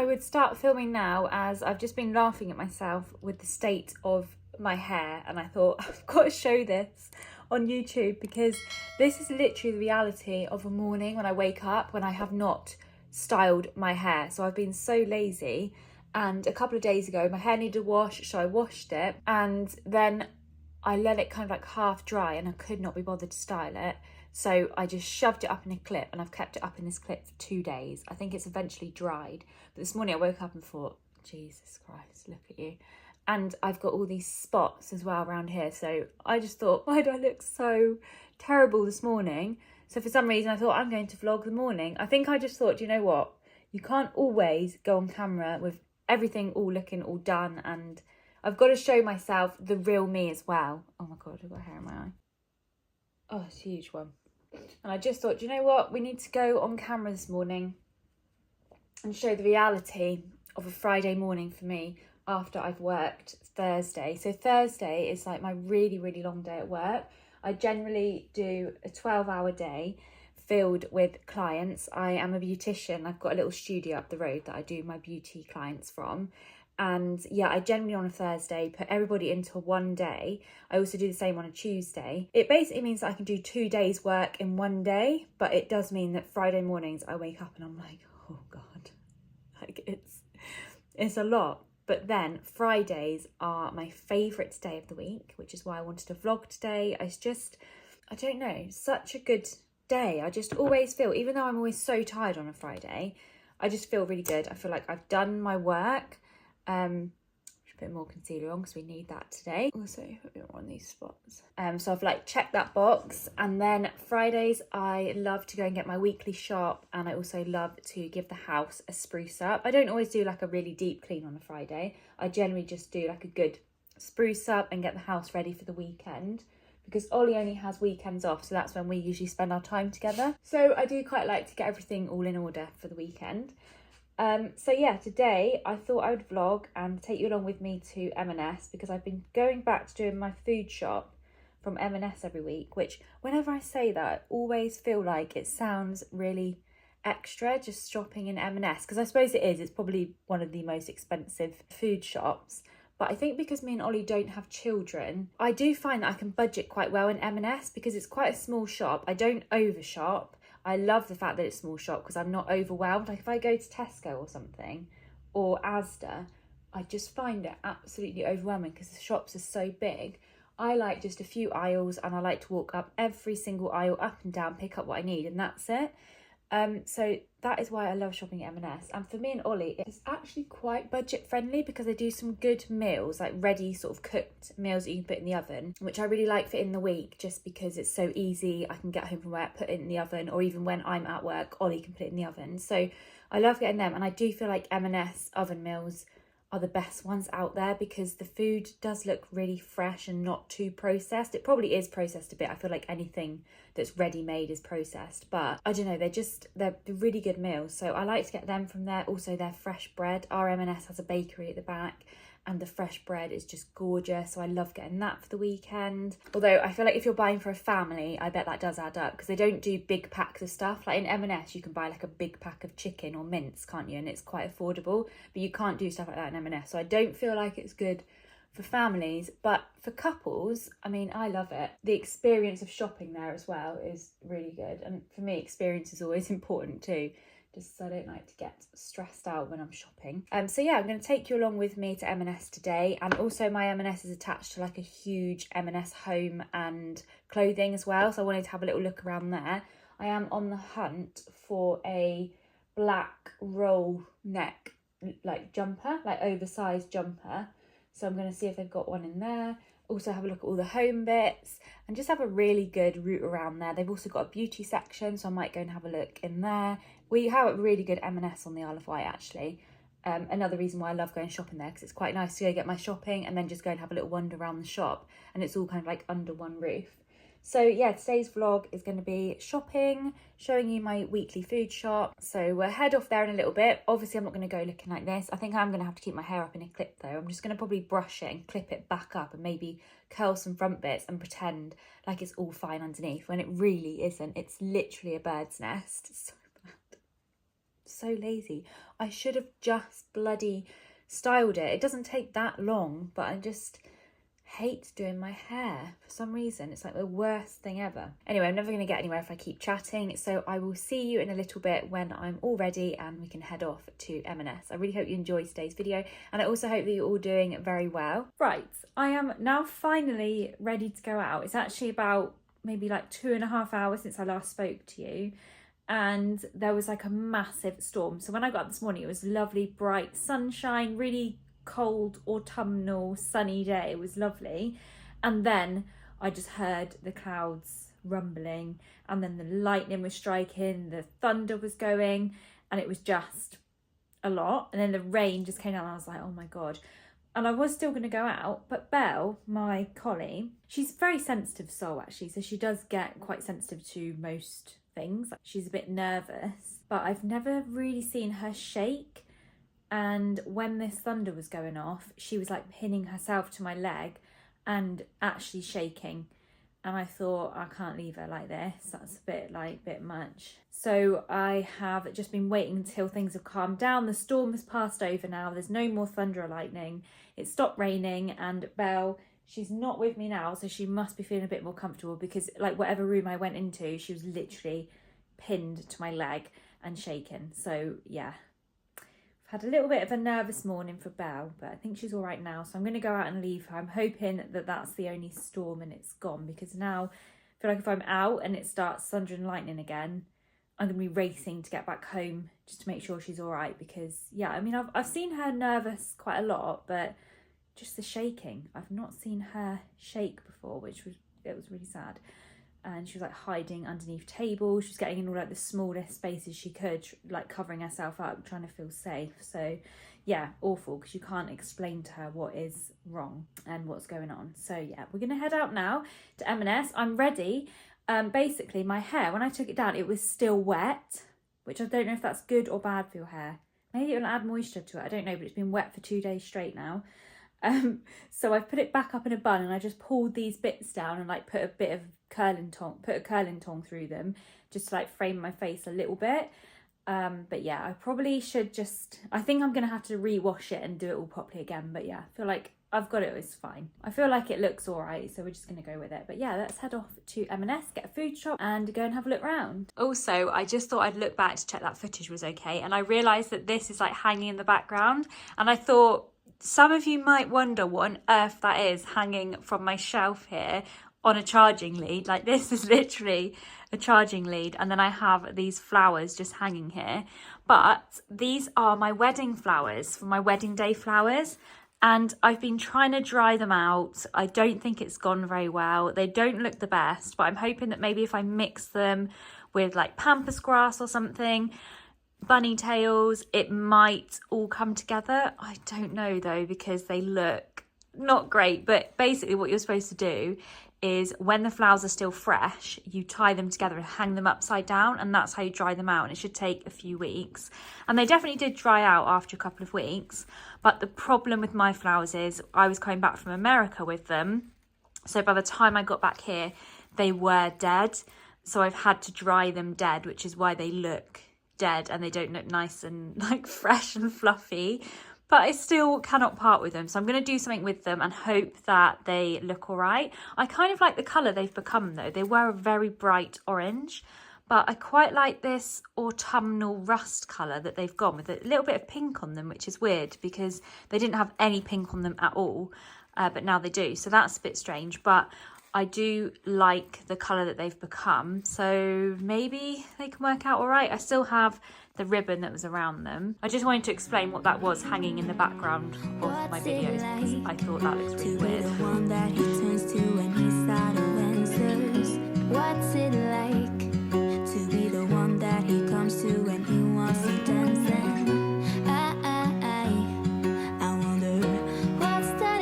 I would start filming now, as I've just been laughing at myself with the state of my hair, and I thought I've got to show this on YouTube because this is literally the reality of a morning when I wake up when I have not styled my hair. So I've been so lazy, and a couple of days ago my hair needed a wash, so I washed it, and then I let it kind of like half dry and I could not be bothered to style it. So I just shoved it up in a clip, and I've kept it up in this clip for 2 days. I think it's eventually dried. But this morning I woke up and thought, Jesus Christ, look at you. And I've got all these spots as well around here. So I just thought, why do I look so terrible this morning? So for some reason I thought I'm going to vlog the morning. I think I just thought, do you know what? You can't always go on camera with everything all looking all done, and I've got to show myself the real me as well. Oh my God, I've got hair in my eye. Oh, it's a huge one. And I just thought, do you know what? We need to go on camera this morning and show the reality of a Friday morning for me after I've worked Thursday. So Thursday is like my really, really long day at work. I generally do a 12-hour day filled with clients. I am a beautician. I've got a little studio up the road that I do my beauty clients from. And yeah, I generally on a Thursday put everybody into one day. I also do the same on a Tuesday. It basically means that I can do 2 days work in one day, but it does mean that Friday mornings I wake up and I'm like, oh God, like it's a lot. But then Fridays are my favourite day of the week, which is why I wanted to vlog today. It's just, I don't know, such a good day. I just always feel, even though I'm always so tired on a Friday, I just feel really good. I feel like I've done my work. Should put more concealer on because we need that today. Also put a bit more on these spots. So I've like checked that box. And then Fridays I love to go and get my weekly shop, and I also love to give the house a spruce up. I don't always do like a really deep clean on a Friday. I generally just do like a good spruce up and get the house ready for the weekend, because Ollie only has weekends off, so that's when we usually spend our time together. So I do quite like to get everything all in order for the weekend. So yeah, today I thought I would vlog and take you along with me to M&S, because I've been going back to doing my food shop from M&S every week, which whenever I say that, I always feel like it sounds really extra, just shopping in M&S, because I suppose it is. It's probably one of the most expensive food shops. But I think because me and Ollie don't have children, I do find that I can budget quite well in M&S because it's quite a small shop. I don't overshop. I love the fact that it's a small shop because I'm not overwhelmed. Like if I go to Tesco or something, or Asda, I just find it absolutely overwhelming because the shops are so big. I like just a few aisles, and I like to walk up every single aisle, up and down, pick up what I need, and that's it. So that is why I love shopping at M&S. And for me and Ollie, it's actually quite budget friendly because they do some good meals, like ready sort of cooked meals that you can put in the oven, which I really like for in the week, just because it's so easy. I can get home from work, put it in the oven, or even when I'm at work, Ollie can put it in the oven. So I love getting them, and I do feel like M&S oven meals are the best ones out there because the food does look really fresh and not too processed. It probably is processed a bit. I feel like anything that's ready-made is processed, but I don't know, they're really good meals. So I like to get them from there. Also their fresh bread. Our M&S has a bakery at the back, and the fresh bread is just gorgeous, so I love getting that for the weekend. Although I feel like if you're buying for a family, I bet that does add up, because they don't do big packs of stuff. Like in M&S you can buy like a big pack of chicken or mince, can't you, and it's quite affordable, but you can't do stuff like that in M&S. So I don't feel like it's good for families, but for couples, I mean, I love it. The experience of shopping there as well is really good, and for me experience is always important too, just so I don't like to get stressed out when I'm shopping. So yeah, I'm going to take you along with me to M&S today, and also my M&S is attached to like a huge M&S home and clothing as well, so I wanted to have a little look around there. I am on the hunt for a black roll neck like jumper, like oversized jumper, so I'm going to see if they've got one in there. Also have a look at all the home bits and just have a really good route around there. They've also got a beauty section, so I might go and have a look in there. We have a really good M&S on the Isle of Wight actually. Another reason why I love going shopping there, because it's quite nice to go get my shopping and then just go and have a little wander around the shop, and it's all kind of like under one roof. So yeah, today's vlog is going to be shopping, showing you my weekly food shop. So we'll head off there in a little bit. Obviously I'm not going to go looking like this. I think I'm going to have to keep my hair up in a clip though. I'm just going to probably brush it and clip it back up and maybe curl some front bits and pretend like it's all fine underneath when it really isn't. It's literally a bird's nest. So bad. so lazy. I should have just bloody styled it. It doesn't take that long, but I just hate doing my hair for some reason. It's like the worst thing ever. Anyway, I'm never going to get anywhere if I keep chatting, so I will see you in a little bit when I'm all ready and we can head off to M&S. I really hope you enjoyed today's video, and I also hope that you're all doing very well. Right, I am now finally ready to go out. It's actually about maybe like 2.5 hours since I last spoke to you, and there was like a massive storm. So when I got up this morning, it was lovely, bright sunshine, really cold autumnal sunny day. It was lovely, and then I just heard the clouds rumbling, and then the lightning was striking, the thunder was going, and it was just a lot. And then the rain just came down, and I was like, oh my god. And I was still going to go out, but Belle, my collie, she's a very sensitive soul actually, so she does get quite sensitive to most things. She's a bit nervous, but I've never really seen her shake. And when this thunder was going off, she was like pinning herself to my leg and actually shaking. And I thought, I can't leave her like this. That's a bit much. So I have just been waiting until things have calmed down. The storm has passed over now. There's no more thunder or lightning. It stopped raining, and Belle, she's not with me now, so she must be feeling a bit more comfortable, because like whatever room I went into, she was literally pinned to my leg and shaken. So yeah. Had a little bit of a nervous morning for Belle, but I think she's all right now. So I'm going to go out and leave her. I'm hoping that that's the only storm and it's gone, because now I feel like if I'm out and it starts thunder and lightning again, I'm going to be racing to get back home just to make sure she's all right. Because yeah, I mean, I've seen her nervous quite a lot, but just the shaking, I've not seen her shake before, it was really sad. And she was like hiding underneath tables. She was getting in all like the smallest spaces she could, like covering herself up, trying to feel safe. So yeah, awful, because you can't explain to her what is wrong and what's going on. So yeah, we're gonna head out now to M&S. I'm ready. Basically my hair, when I took it down, it was still wet, which I don't know if that's good or bad for your hair. Maybe it'll add moisture to it, I don't know, but it's been wet for 2 days straight now. So I've put it back up in a bun, and I just pulled these bits down and like put a bit of curling tong through them, just to like frame my face a little bit. But yeah, I probably should I think I'm gonna have to rewash it and do it all properly again. But yeah, I feel like I've got it, it's fine. I feel like it looks all right, so we're just gonna go with it. But yeah, let's head off to M&S, get a food shop and go and have a look round. Also, I just thought I'd look back to check that footage was okay, and I realised that this is like hanging in the background, and I thought some of you might wonder what on earth that is hanging from my shelf here on a charging lead. Like, this is literally a charging lead, and then I have these flowers just hanging here. But these are my wedding flowers, for my wedding day flowers, and I've been trying to dry them out. I don't think it's gone very well. They don't look the best, but I'm hoping that maybe if I mix them with like pampas grass or something, bunny tails, it might all come together. I don't know though, because they look not great. But basically what you're supposed to do is, when the flowers are still fresh, you tie them together and hang them upside down, and that's how you dry them out. And it should take a few weeks, and they definitely did dry out after a couple of weeks. But the problem with my flowers is I was coming back from America with them, so by the time I got back here they were dead. So I've had to dry them dead, which is why they look dead and they don't look nice and like fresh and fluffy. But I still cannot part with them, so I'm going to do something with them and hope that they look all right. I kind of like the colour they've become though. They were a very bright orange, but I quite like this autumnal rust colour that they've gone with, a little bit of pink on them, which is weird because they didn't have any pink on them at all, but now they do, so that's a bit strange. But I do like the colour that they've become, so maybe they can work out all right. I still have the ribbon that was around them. I just wanted to explain what that was hanging in the background of my videos, because I thought that looks really weird. The one that he turns to when he's out of answers. What's it like to be the one that he comes to when he wants to dance? I wonder what's that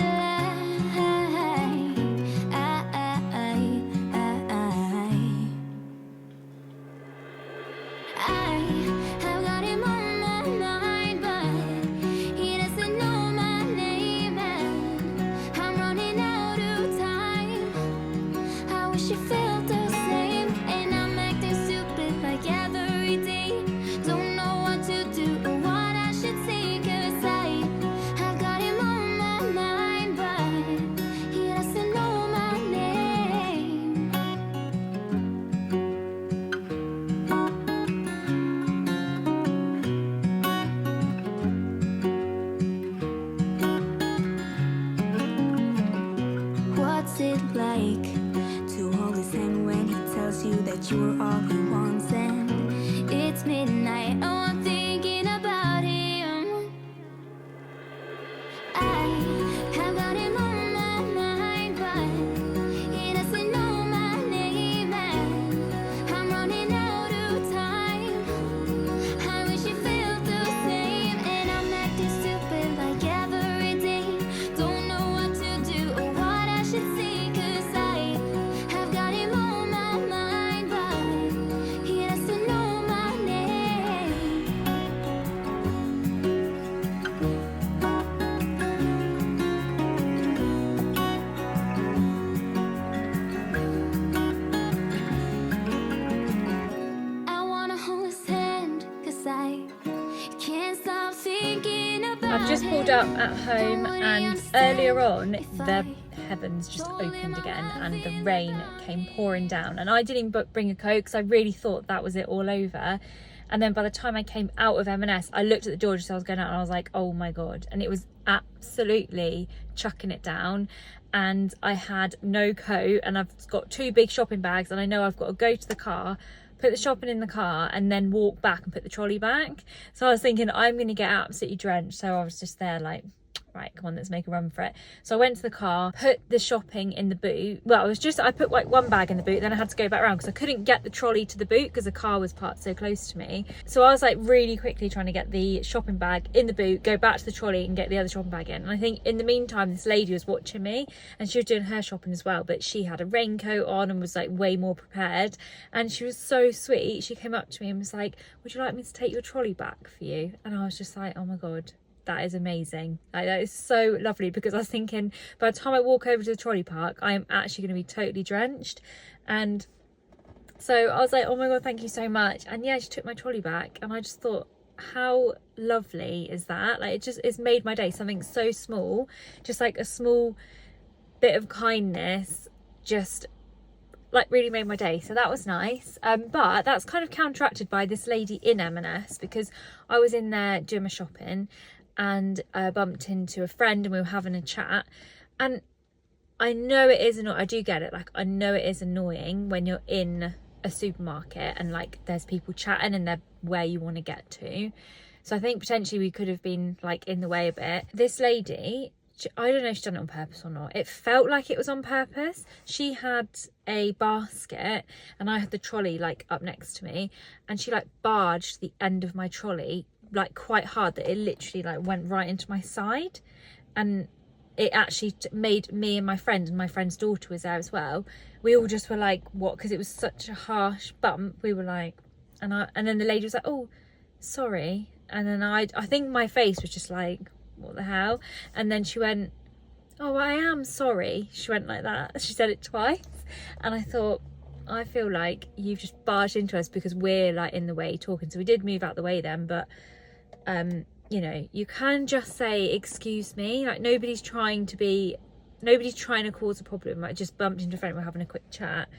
I've got him on my mind, but he doesn't know my name, and I'm running out of time. I wish you felt the same, and I'm acting stupid like every day. Don't know what to what's it like to hold his hand when he tells you that you're all he wants, and it's midnight. Oh, I'm thinking about him. I have got him on my mind, but he doesn't know my name, and I'm running out of time. I wish you felt the same, and I'm acting stupid like every day. Don't know what to do or what I should say, 'cause I have got him on my mind, but he doesn't know my name. I wanna hold his hand, 'cause I can't stop thinking about I've just pulled up at home, and earlier on the heavens just opened again and the rain came pouring down, and I didn't even bring a coat because I really thought that was it all over. And then by the time I came out of M&S, I looked at the door just as I was going out and I was like, oh my god, and it was absolutely chucking it down, and I had no coat, and I've got 2 big shopping bags, and I know I've got to go to the car, put the shopping in the car, and then walk back and put the trolley back. So I was thinking I'm going to get absolutely drenched, so I was just there like, right, come on, let's make a run for it. So I went to the car, put the shopping in the boot. Well, I put like 1 bag in the boot, then I had to go back around because I couldn't get the trolley to the boot because the car was parked so close to me. So I was like really quickly trying to get the shopping bag in the boot, go back to the trolley and get the other shopping bag in. And I think in the meantime, this lady was watching me and she was doing her shopping as well, but she had a raincoat on and was like way more prepared. And she was so sweet. She came up to me and was like, would you like me to take your trolley back for you? And I was just like, oh my God, that is amazing. Like, that is so lovely, because I was thinking by the time I walk over to the trolley park, I am actually going to be totally drenched. And so I was like, oh my god, thank you so much. And yeah, she took my trolley back, and I just thought, how lovely is that? Like, it's made my day. Something so small, just like a small bit of kindness, just like really made my day. So that was nice. But that's kind of counteracted by this lady in M&S, because I was in there doing my shopping and I bumped into a friend and we were having a chat. And I know it is annoying. I do get it. Like, I know it is annoying when you're in a supermarket and like there's people chatting and they're where you want to get to. So I think potentially we could have been like in the way a bit. This lady, I don't know if she's done it on purpose or not. It felt like it was on purpose. She had a basket and I had the trolley like up next to me, and she like barged the end of my trolley like quite hard that it literally like went right into my side, and it actually made me and my friend's daughter was there as well. We all just were like, what? Because it was such a harsh bump. We were like, and then the lady was like, oh, sorry. And then I think my face was just like, what the hell? And then she went, oh, I am sorry. She went like that. She said it twice. And I thought, I feel like you've just barged into us because we're like in the way talking. So we did move out the way then, but you know, you can just say, excuse me. Like, nobody's trying to cause a problem. I just bumped into a friend, we're having a quick chat.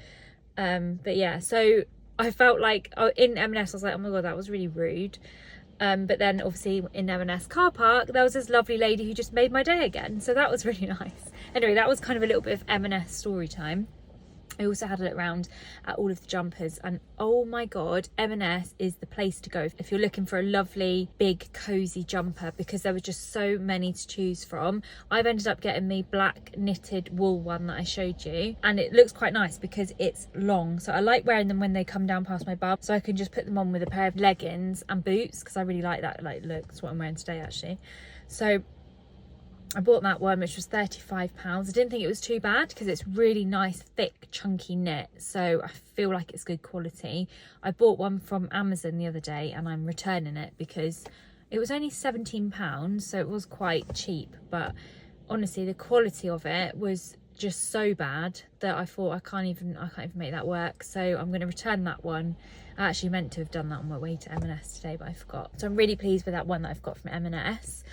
But yeah, so I felt like in M&S I was like, oh my god, that was really rude. But then obviously in M&S car park there was this lovely lady who just made my day again, so that was really nice. Anyway, that was kind of a little bit of M&S story time. I also had a look around at all of the jumpers, and oh my god, M&S is the place to go if you're looking for a lovely big cozy jumper, because there were just so many to choose from. I've ended up getting the black knitted wool one that I showed you, and it looks quite nice because it's long, so I like wearing them when they come down past my bum, so I can just put them on with a pair of leggings and boots, because I really like that like look. That's what I'm wearing today actually. So I bought that one, which was £35. I didn't think it was too bad because it's really nice, thick, chunky knit. So I feel like it's good quality. I bought one from Amazon the other day and I'm returning it because it was only £17. So it was quite cheap. But honestly, the quality of it was just so bad that I thought I can't even make that work. So I'm going to return that one. I actually meant to have done that on my way to M&S today, but I forgot. So I'm really pleased with that one that I've got from M&S.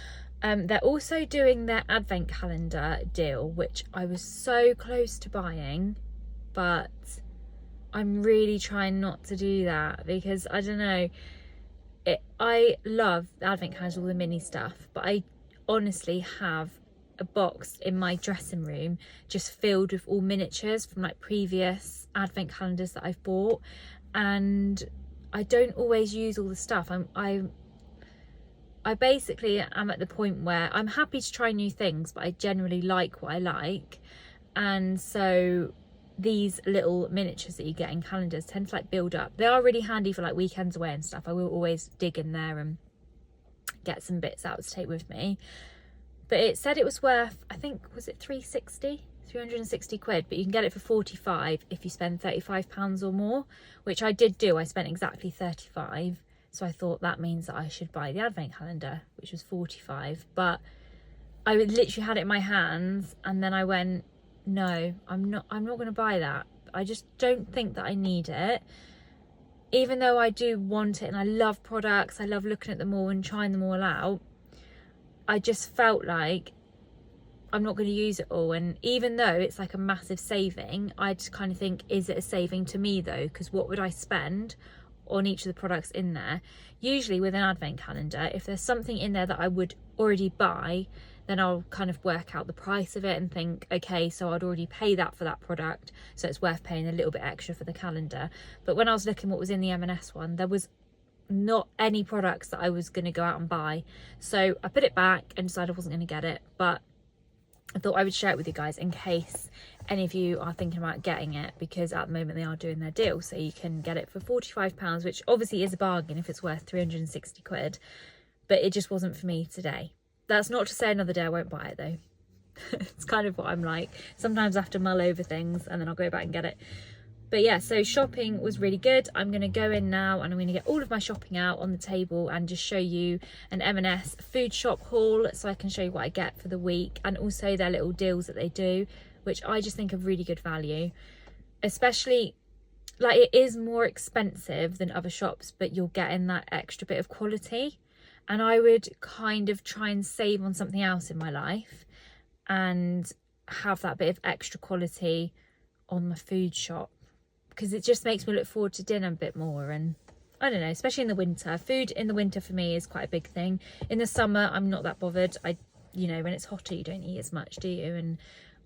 They're also doing their advent calendar deal, which I was so close to buying, but I'm really trying not to do that because I don't know, I love the advent calendars, all the mini stuff, but I honestly have a box in my dressing room just filled with all miniatures from like previous advent calendars that I've bought, and I don't always use all the stuff. I basically am at the point where I'm happy to try new things, but I generally like what I like. And so these little miniatures that you get in calendars tend to like build up. They are really handy for like weekends away and stuff. I will always dig in there and get some bits out to take with me. But it said it was worth, I think, was it 360 quid, but you can get it for 45 if you spend £35 or more, which I did do. I spent exactly 35. So I thought that means that I should buy the advent calendar, which was 45. But I literally had it in my hands and then I went, no, I'm not going to buy that. I just don't think that I need it. Even though I do want it and I love products, I love looking at them all and trying them all out, I just felt like I'm not going to use it all. And even though it's like a massive saving, I just kind of think, is it a saving to me though? Because what would I spend on each of the products in there? Usually with an advent calendar, if there's something in there that I would already buy, then I'll kind of work out the price of it and think, okay, so I'd already pay that for that product, so it's worth paying a little bit extra for the calendar. But when I was looking what was in the M&S one, there was not any products that I was going to go out and buy. So I put it back and decided I wasn't going to get it, but I thought I would share it with you guys in case any of you are thinking about getting it, because at the moment they are doing their deal, so you can get it for £45, which obviously is a bargain if it's worth 360 quid, but it just wasn't for me today. That's not to say another day I won't buy it though. It's kind of what I'm like. Sometimes I have to mull over things and then I'll go back and get it. But yeah, so shopping was really good. I'm going to go in now and I'm going to get all of my shopping out on the table and just show you an M&S food shop haul, so I can show you what I get for the week, and also their little deals that they do, which I just think are really good value. Especially, like, it is more expensive than other shops, but you're getting that extra bit of quality. And I would kind of try and save on something else in my life and have that bit of extra quality on my food shop, because it just makes me look forward to dinner a bit more. And I don't know, especially in the winter. Food in the winter for me is quite a big thing. In the summer, I'm not that bothered. You know, when it's hotter, you don't eat as much, do you? And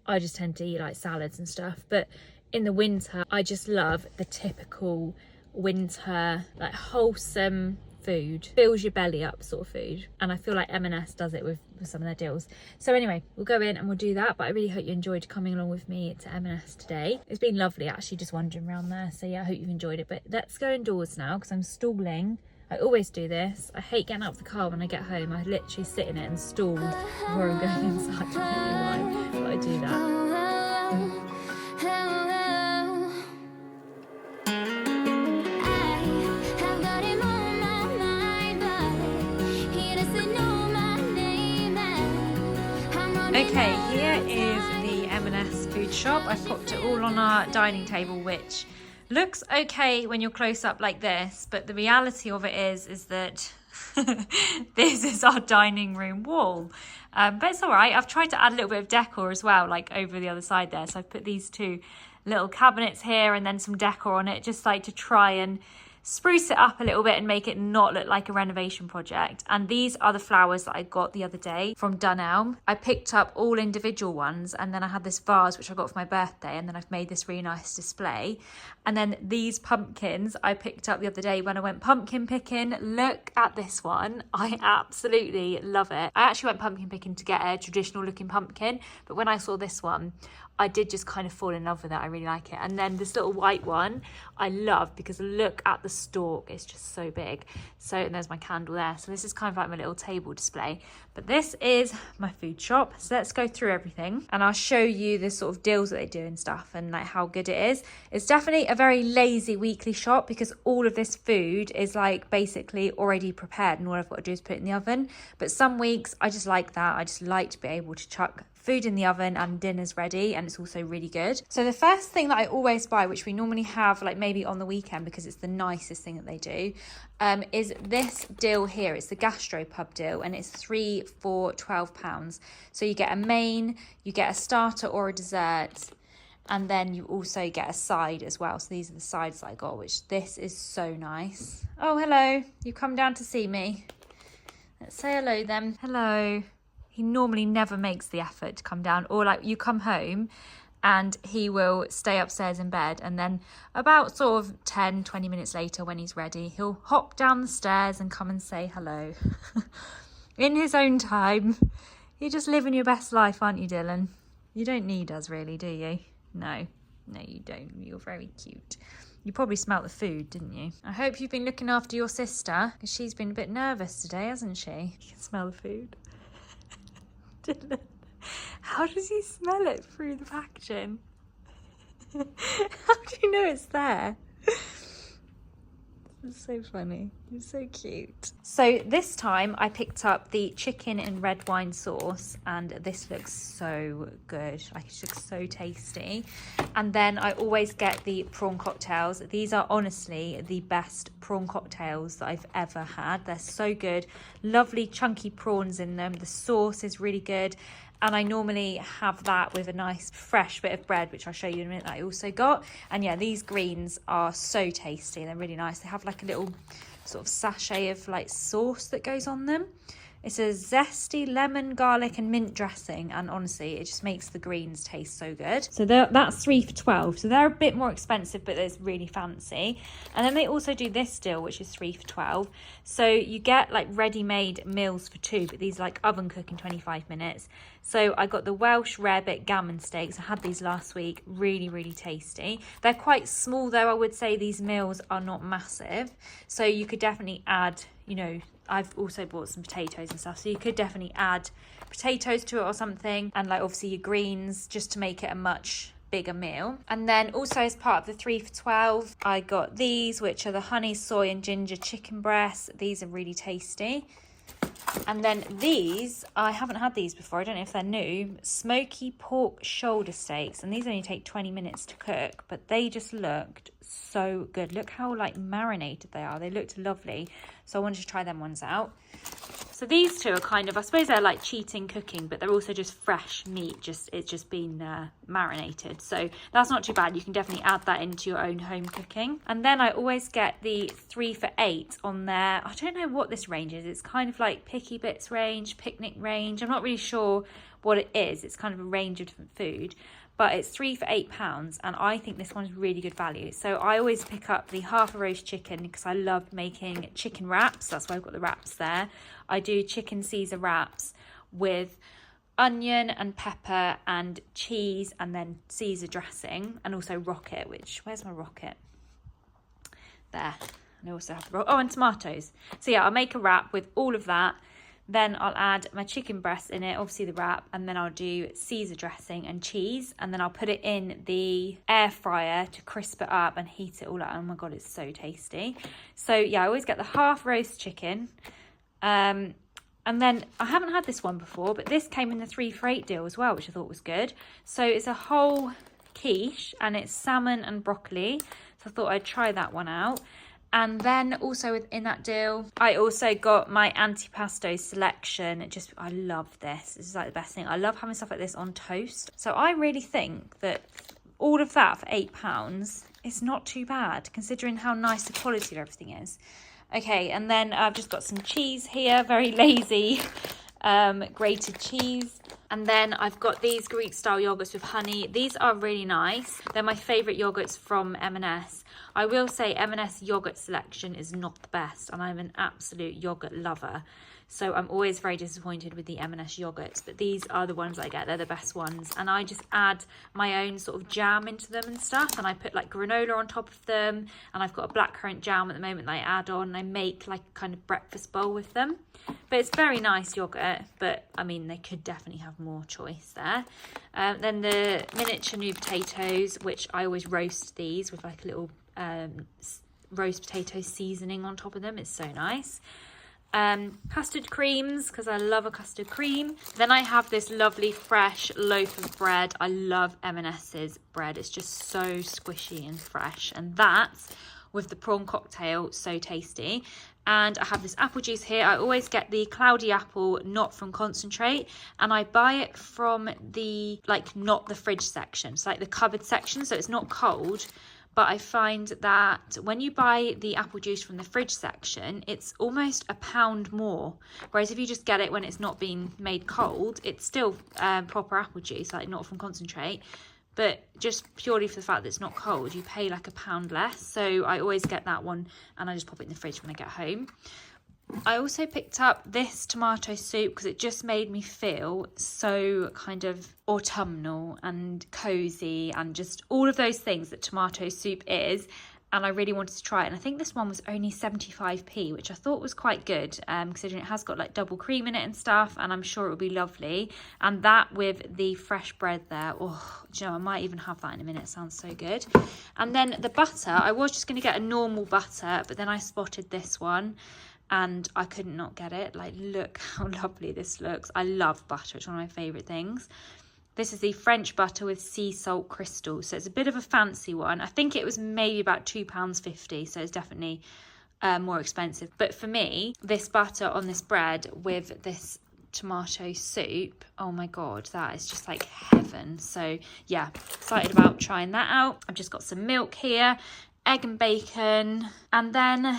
I just tend to eat like salads and stuff. But in the winter, I just love the typical winter, like wholesome food, fills your belly up sort of food, and I feel like M&S does it with some of their deals. So anyway, we'll go in and we'll do that, but I really hope you enjoyed coming along with me to M&S today. It's been lovely actually just wandering around there, so yeah, I hope you've enjoyed it. But let's go indoors now because I'm stalling. I always do this. I hate getting out of the car when I get home. I literally sit in it and stall before I'm going inside. I don't know why, but I do that. Okay, here is the M&S food shop. I popped it all on our dining table, which looks okay when you're close up like this, but the reality of it is that this is our dining room wall. But it's all right. I've tried to add a little bit of decor as well, like over the other side there. So I've put these two little cabinets here and then some decor on it, just like to try and spruce it up a little bit and make it not look like a renovation project. And these are the flowers that I got the other day from Dunelm. I picked up all individual ones, and then I had this vase which I got for my birthday, and then I've made this really nice display. And then these pumpkins I picked up the other day when I went pumpkin picking. Look at this one. I absolutely love it. I actually went pumpkin picking to get a traditional looking pumpkin, but when I saw this one, I did just kind of fall in love with it. I really like it. And then this little white one I love because look at the stalk. It's just so big. So, and there's my candle there. So this is kind of like my little table display. But this is my food shop. So let's go through everything and I'll show you the sort of deals that they do and stuff and like how good it is. It's definitely a very lazy weekly shop because all of this food is like basically already prepared and all I've got to do is put it in the oven. But some weeks I just like that. I just like to be able to chuck food in the oven and dinner's ready, and it's also really good. So the first thing that I always buy, which we normally have like maybe on the weekend because it's the nicest thing that they do, is this deal here. It's the gastropub deal, and it's 3 for £12. So you get a main, you get a starter or a dessert, and then you also get a side as well. So these are the sides that I got, which this is so nice. Oh, hello, you come down to see me. Let's say hello then. Hello. he normally never makes the effort to come down, or like you come home and he will stay upstairs in bed, and then about sort of 10-20 minutes later when he's ready, he'll hop down the stairs and come and say hello. In his own time. You're just living your best life, aren't you, Dylan? You don't need us really, do you? No, you don't. You're very cute. You probably smelt the food, didn't you? I hope you've been looking after your sister, because she's been a bit nervous today, hasn't she? You can smell the food. Dylan, how does he smell it through the packaging? How do you know it's there? It's so funny. You're so cute. So this time I picked up the chicken and red wine sauce, and this looks so good. Like, it looks so tasty. And then I always get the prawn cocktails. These are honestly the best prawn cocktails that I've ever had. They're so good. Lovely chunky prawns in them. The sauce is really good. And I normally have that with a nice fresh bit of bread, which I'll show you in a minute, that I also got. And yeah, these greens are so tasty. They're really nice. They have like a little sort of sachet of like sauce that goes on them. It's a zesty lemon, garlic and mint dressing, and honestly it just makes the greens taste so good. So that's 3 for $12. So they're a bit more expensive, but it's really fancy. And then they also do this deal, which is 3 for $12. So you get like ready-made meals for 2, but these like oven cook in 25 minutes. So I got the Welsh rarebit gammon steaks. I had these last week. Really, really tasty. They're quite small though. I would say these meals are not massive. So you could definitely add, you know, I've also bought some potatoes and stuff, so you could definitely add potatoes to it or something, and like obviously your greens, just to make it a much bigger meal. And then also as part of the 3 for $12, I got these, which are the honey, soy and ginger chicken breasts. These are really tasty. And then these, I haven't had these before, I don't know if they're new, smoky pork shoulder steaks, and these only take 20 minutes to cook, but they just looked so good. Look how like marinated they are. They looked lovely, so I wanted to try them ones out. So these two are kind of, I suppose they're like cheating cooking, but they're also just fresh meat, it's just been marinated. So that's not too bad. You can definitely add that into your own home cooking. And then I always get the 3 for $8 on there. I don't know what this range is. It's kind of like picky bits range, picnic range. I'm not really sure what it is. It's kind of a range of different food, but it's 3 for £8, and I think this one's really good value. So I always pick up the half a roast chicken because I love making chicken wraps. That's why I've got the wraps there. I do chicken Caesar wraps with onion and pepper and cheese, and then Caesar dressing, and also rocket, which, where's my rocket? There. And I also have the and tomatoes. So yeah, I'll make a wrap with all of that. Then I'll add my chicken breast in it, obviously the wrap, and then I'll do Caesar dressing and cheese, and then I'll put it in the air fryer to crisp it up and heat it all up. Oh my god, it's so tasty. So yeah, I always get the half roast chicken. And then I haven't had this one before, but this came in the 3 for $8 deal as well, which I thought was good. So it's a whole quiche, and it's salmon and broccoli. So I thought I'd try that one out. And then also within that deal, I also got my antipasto selection. I love this. This is like the best thing. I love having stuff like this on toast. So I really think that all of that for £8 is not too bad, considering how nice the quality of everything is. Okay, and then I've just got some cheese here, very lazy, grated cheese. And then I've got these Greek style yogurts with honey. These are really nice. They're my favourite yogurts from M&S. I will say M&S yogurt selection is not the best, and I'm an absolute yogurt lover. So I'm always very disappointed with the M&S yogurts, but these are the ones I get. They're the best ones. And I just add my own sort of jam into them and stuff, and I put like granola on top of them, and I've got a blackcurrant jam at the moment that I add on, and I make like a kind of breakfast bowl with them. But it's very nice yogurt, but I mean, they could definitely have more choice there. Then the miniature new potatoes, which I always roast these with like a little roast potato seasoning on top of them. It's so nice. Custard creams, because I love a custard cream. Then I have this lovely fresh loaf of bread. I love M&S's bread. It's just so squishy and fresh, and that's with the prawn cocktail, so tasty. And I have this apple juice here. I always get the cloudy apple, not from concentrate, and I buy it from the, like, not the fridge section. It's like the cupboard section, so it's not cold, but I find that when you buy the apple juice from the fridge section, it's almost £1 more. Whereas if you just get it when it's not been made cold, it's still proper apple juice, like not from concentrate. But just purely for the fact that it's not cold, you pay like £1 less. So I always get that one and I just pop it in the fridge when I get home. I also picked up this tomato soup because it just made me feel so kind of autumnal and cozy and just all of those things that tomato soup is. And I really wanted to try it. And I think this one was only 75p, which I thought was quite good, considering it has got like double cream in it and stuff, and I'm sure it will be lovely. And that with the fresh bread there, oh, do you know, I might even have that in a minute. It sounds so good. And then the butter, I was just going to get a normal butter, but then I spotted this one and I could not get it. Like, look how lovely this looks. I love butter. It's one of my favourite things. This is the French butter with sea salt crystals. So it's a bit of a fancy one. I think it was maybe about £2.50. So it's definitely more expensive. But for me, this butter on this bread with this tomato soup, oh my God, that is just like heaven. So yeah, excited about trying that out. I've just got some milk here, egg and bacon. And then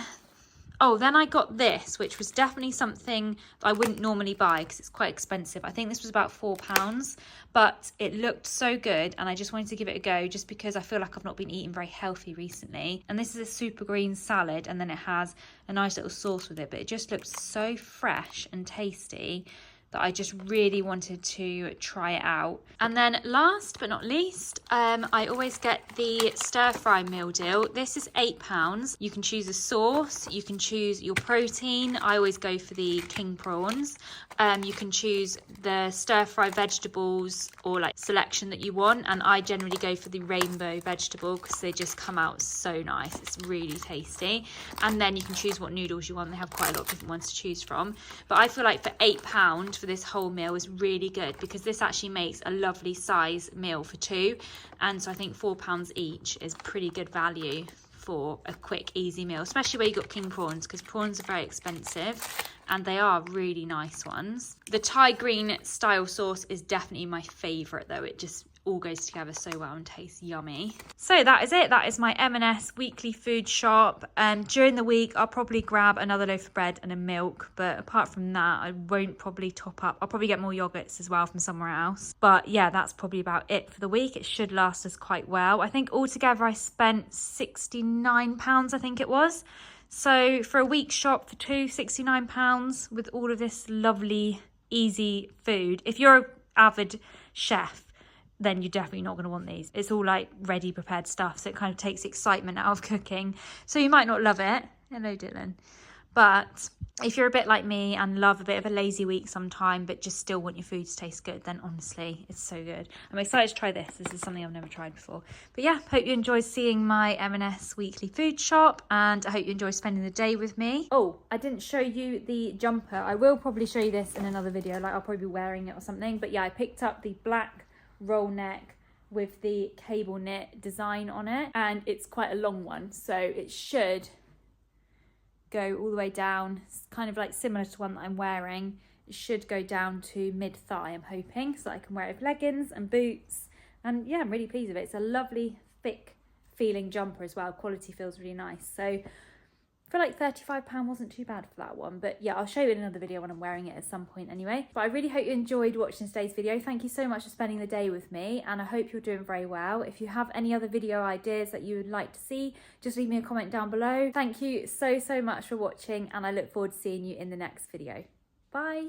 I got this, which was definitely something that I wouldn't normally buy because it's quite expensive. I think this was about £4, but it looked so good and I just wanted to give it a go just because I feel like I've not been eating very healthy recently. And this is a super green salad and then it has a nice little sauce with it, but it just looked so fresh and tasty that I just really wanted to try it out. And then last but not least, I always get the stir fry meal deal. This is £8. You can choose a sauce, you can choose your protein. I always go for the king prawns. You can choose the stir fry vegetables or like selection that you want, and I generally go for the rainbow vegetable because they just come out so nice. It's really tasty. And then you can choose what noodles you want. They have quite a lot of different ones to choose from, but I feel like for £8 for this whole meal is really good because this actually makes a lovely size meal for two, and so I think £4 each is pretty good value for a quick easy meal, especially where you got king prawns, because prawns are very expensive and they are really nice ones. The Thai green style sauce is definitely my favorite though. It just all goes together so well and tastes yummy. So that is it. That is my M&S weekly food shop. During the week I'll probably grab another loaf of bread and a milk, but apart from that I won't probably top up. I'll probably get more yogurts as well from somewhere else, but yeah, that's probably about it for the week. It should last us quite well. I think altogether I spent £69, I think it was. So for a week shop for two, £69 with all of this lovely easy food. If you're an avid chef, then you're definitely not going to want these. It's all like ready prepared stuff, so it kind of takes the excitement out of cooking. So you might not love it. Hello, Dylan. But if you're a bit like me and love a bit of a lazy week sometime, but just still want your food to taste good, then honestly, it's so good. I'm excited to try this. This is something I've never tried before. But yeah, hope you enjoyed seeing my M&S weekly food shop, and I hope you enjoy spending the day with me. Oh, I didn't show you the jumper. I will probably show you this in another video, like I'll probably be wearing it or something. But yeah, I picked up the black roll neck with the cable knit design on it, and it's quite a long one, so it should go all the way down. It's kind of like similar to one that I'm wearing. It should go down to mid-thigh, I'm hoping, so I can wear it with leggings and boots. And yeah, I'm really pleased with it. It's a lovely thick feeling jumper as well. Quality feels really nice. So I feel like £35 wasn't too bad for that one. But yeah, I'll show you in another video when I'm wearing it at some point anyway. But I really hope you enjoyed watching today's video. Thank you so much for spending the day with me, and I hope you're doing very well. If you have any other video ideas that you would like to see, just leave me a comment down below. Thank you so much for watching, and I look forward to seeing you in the next video. Bye.